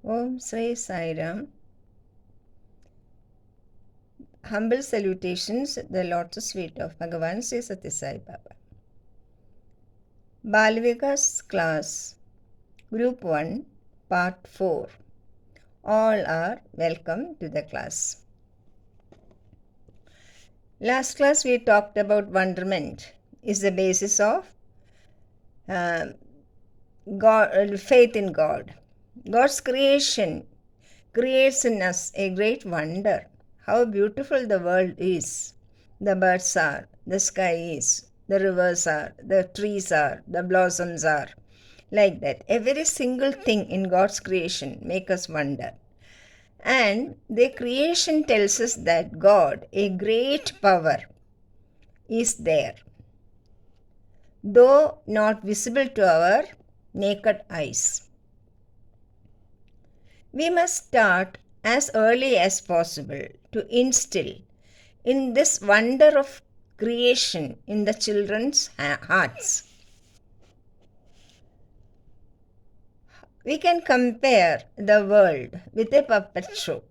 Om Sri Sai Ram. Humble salutations, the lotus feet of Bhagavan Sri Sathya Sai Baba. Balvikas class, Group 1, Part 4. All are welcome to the class. Last class we talked about wonderment is the basis of God, faith in God. God's creation creates in us a great wonder. How beautiful the world is. The birds are, the sky is, the rivers are, the trees are, the blossoms are. Like that. Every single thing in God's creation makes us wonder. And the creation tells us that God, a great power, is there, though not visible to our naked eyes. We must start as early as possible to instill in this wonder of creation in the children's hearts. We can compare the world with a puppet show.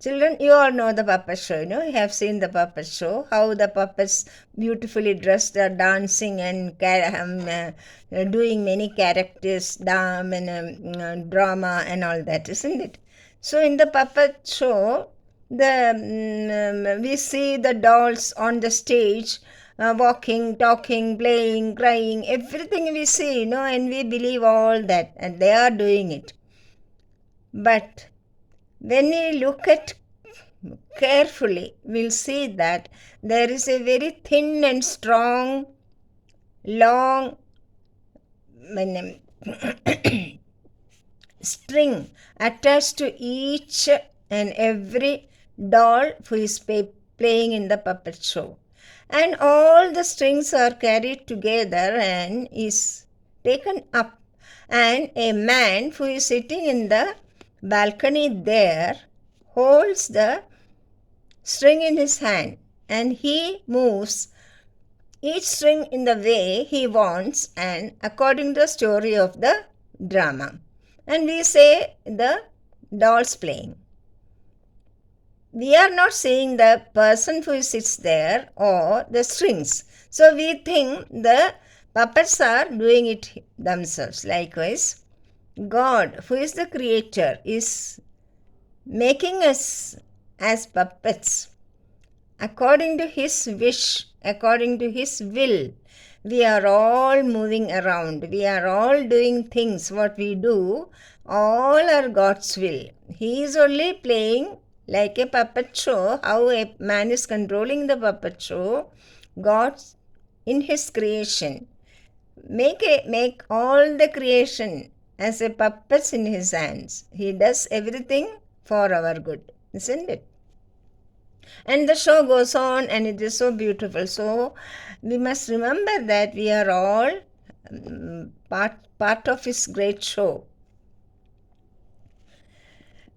Children, you all know the puppet show, you have seen the puppet show, how the puppets beautifully dressed are dancing and doing many characters, drama and all that, isn't it? So in the puppet show, we see the dolls on the stage, walking, talking, playing, crying, everything we see, and we believe all that, and they are doing it. But when we look at carefully, we'll see that there is a very thin and strong, long string attached to each and every doll who is playing in the puppet show. And all the strings are carried together and is taken up. And a man who is sitting in the balcony there holds the string in his hand, and he moves each string in the way he wants and according to the story of the drama. And we say the dolls playing. We are not seeing the person who sits there or the strings. So we think the puppets are doing it themselves. Likewise, God, who is the creator, is making us as puppets according to his wish, according to his will. We are all moving around. We are all doing things. What we do, all are God's will. He is only playing like a puppet show. How a man is controlling the puppet show, God in his creation make all the creation as a puppets in his hands. He does everything for our good, isn't it? And the show goes on and it is so beautiful. So we must remember that we are all part of his great show.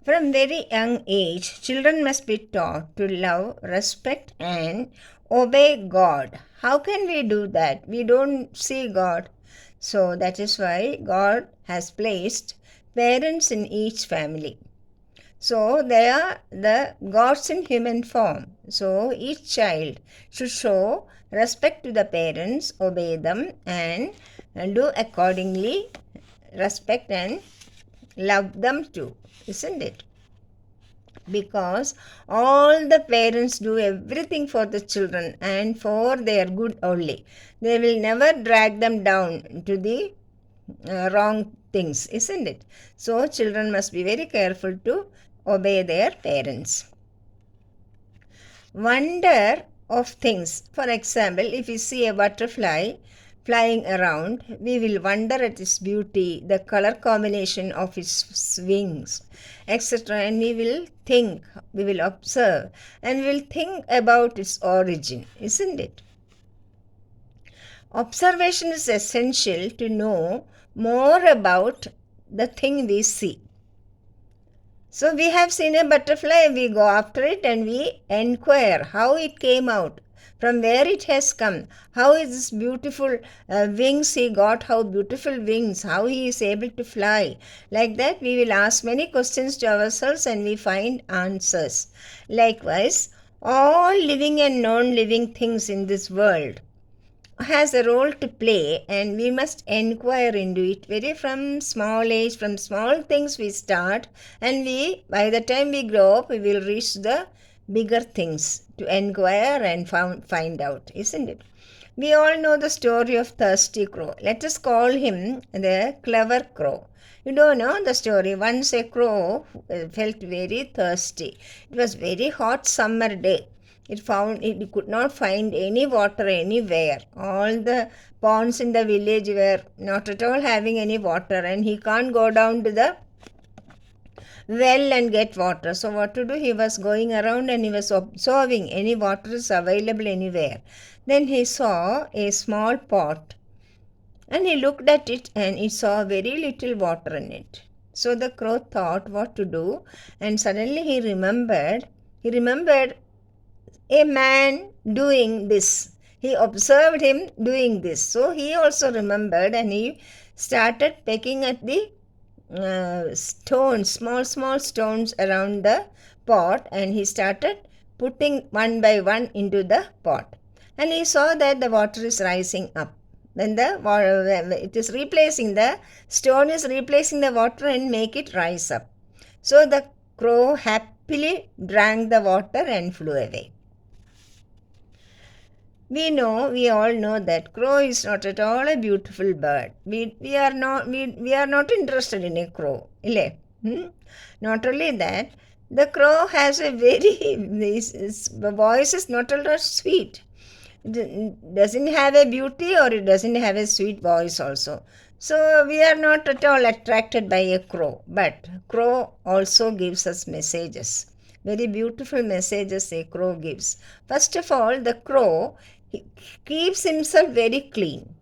From very young age, children must be taught to love, respect and obey God. How can we do that? We don't see God. So that is why God has placed parents in each family. So they are the gods in human form. So each child should show respect to the parents, obey them and do accordingly, respect and love them too, isn't it? Because all the parents do everything for the children and for their good only. They will never drag them down to the wrong things, isn't it? So children must be very careful to obey their parents. Wonder of things. For example, if we see a butterfly flying around, we will wonder at its beauty, the color combination of its wings, etc. And we will think, we will observe, and we will think about its origin, isn't it? Observation is essential to know more about the thing we see. So we have seen a butterfly, we go after it and we inquire how it came out from where it has come, how is this beautiful wings he got, how beautiful wings, how he is able to fly. Like that, we will ask many questions to ourselves and we find answers. Likewise, all living and non-living things in this world has a role to play, and we must inquire into it very from small age. From small things we start, and we, by the time we grow up, we will reach the bigger things to inquire and find out, isn't it? We all know the story of thirsty crow. Let us call him the clever crow. You don't know the story. Once a crow felt very thirsty. It was very hot summer day. It could not find any water anywhere. All the ponds in the village were not at all having any water, and he can't go down to the well and get water. So what to do? He was going around and he was observing any water is available anywhere. Then he saw a small pot, and he looked at it and he saw very little water in it. So the crow thought what to do, and suddenly he remembered a man doing this. He observed him doing this. So he also remembered, and he started pecking at the stones, small stones around the pot, and he started putting one by one into the pot. And he saw that the water is rising up. When it is replacing, the stone is replacing the water and make it rise up. So the crow happily drank the water and flew away. We all know that crow is not at all a beautiful bird. We are not interested in a crow. Not only that, the crow has a his voice is not at all sweet. It doesn't have a beauty, or it doesn't have a sweet voice also. So we are not at all attracted by a crow. But crow also gives us messages. Very beautiful messages a crow gives. First of all, the crow keeps himself very clean.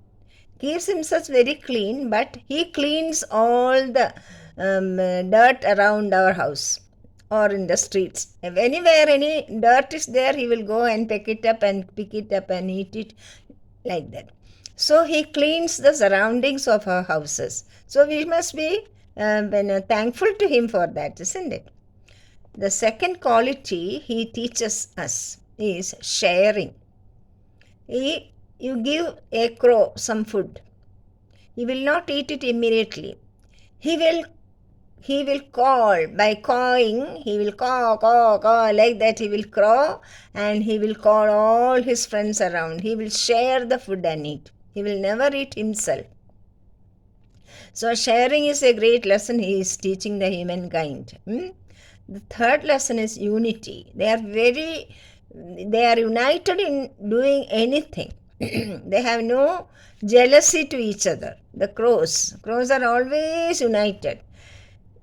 But he cleans all the dirt around our house or in the streets. If anywhere any dirt is there, he will go and pick it up and eat it, like that. So he cleans the surroundings of our houses. So we must be thankful to him for that, isn't it? The second quality he teaches us is sharing. You give a crow some food. He will not eat it immediately. He will call by cawing. He will caw like that. He will crow and he will call all his friends around. He will share the food and eat. He will never eat himself. So sharing is a great lesson he is teaching the humankind. The third lesson is unity. They are united in doing anything. They have no jealousy to each other. The crows are always united.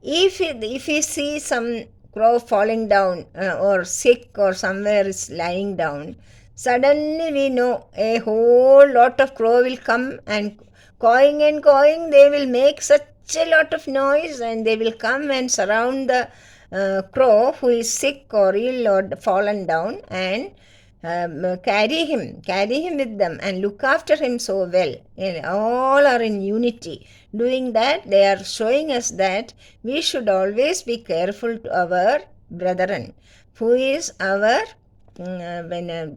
If he sees some crow falling down or sick or somewhere is lying down, suddenly we know a whole lot of crow will come and cawing, they will make such a lot of noise, and they will come and surround the crow who is sick or ill or fallen down, and carry him with them and look after him so well. And all are in unity. Doing that, they are showing us that we should always be careful to our brethren, who is our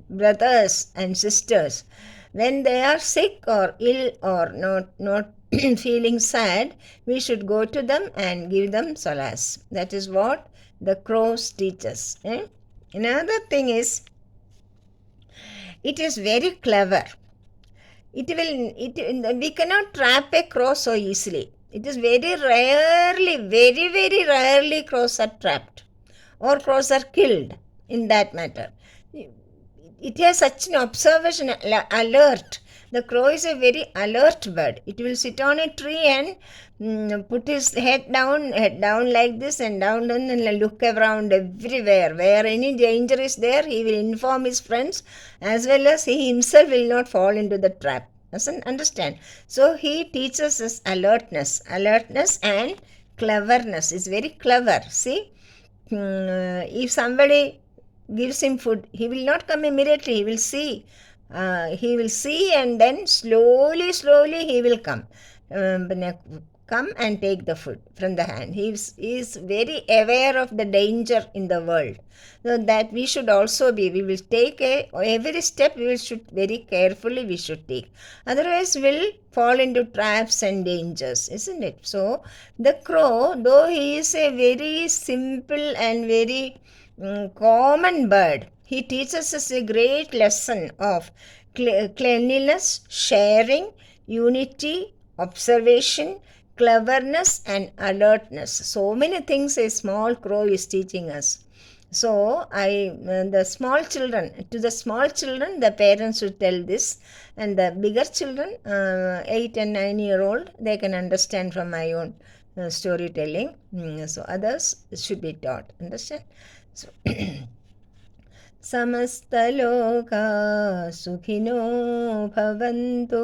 brothers and sisters. When they are sick or ill or not feeling sad, we should go to them and give them solace. That is what the crows teach us. Another thing is, it is very clever. We cannot trap a crow so easily. It is very rarely crows are trapped or crows are killed in that matter. It has such an observation alert. The crow is a very alert bird. It will sit on a tree and put his head down like this and down and look around everywhere. Where any danger is there, he will inform his friends, as well as he himself will not fall into the trap. Doesn't understand? So he teaches us alertness and cleverness. Is very clever. See, if somebody gives him food, he will not come immediately. He will see, and then slowly he will come. Come and take the food from the hand. He is very aware of the danger in the world. So that we should also be. We will take every step. We should very carefully. We should take. Otherwise, we'll fall into traps and dangers, isn't it? So the crow, though he is a very simple and very common bird, he teaches us a great lesson of cleanliness, sharing, unity, observation, cleverness, and alertness. So many things a small crow is teaching us. So the small children, to the small children, the parents should tell this, and the bigger children, 8 and 9-year-old, they can understand from my own storytelling. So others should be taught. Understand? So समस्तलोका सुखिनो भवन्तु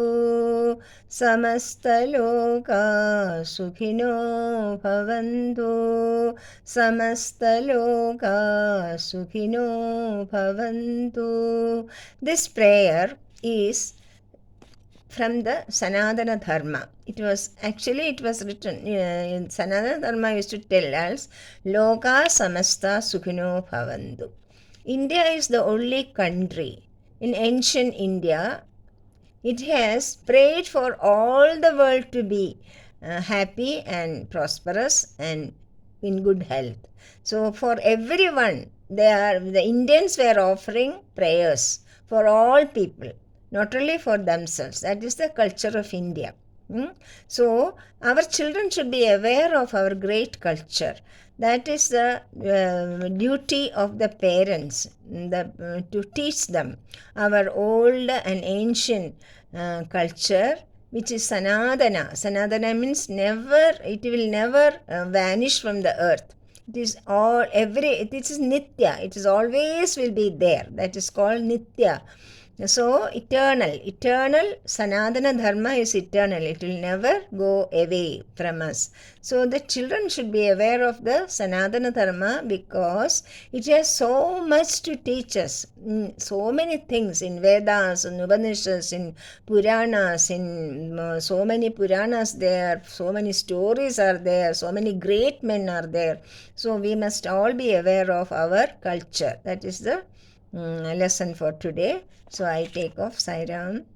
समस्तलोका सुखिनो भवन्तु समस्तलोका सुखिनो भवन्तु. This prayer is from the Sanatana Dharma. It was written in Sanatana Dharma used to tell us Loka Samasta Sukhino Bhavantu. India is the only country in ancient India. It has prayed for all the world to be happy and prosperous and in good health. So for everyone, the Indians were offering prayers for all people, not only for themselves. That is the culture of India. So our children should be aware of our great culture. That is the duty of the parents, to teach them our old and ancient culture, which is Sanadana. Sanadana means never, it will never vanish from the earth. It is it is Nitya. It is always will be there. That is called Nitya. So eternal Sanatana Dharma is eternal. It will never go away from us. So the children should be aware of the Sanatana Dharma because it has so much to teach us. So many things in Vedas, in Upanishads, in Puranas, in so many Puranas there, so many stories are there, so many great men are there. So we must all be aware of our culture. That is the lesson for today. So I take off. Sai Ram.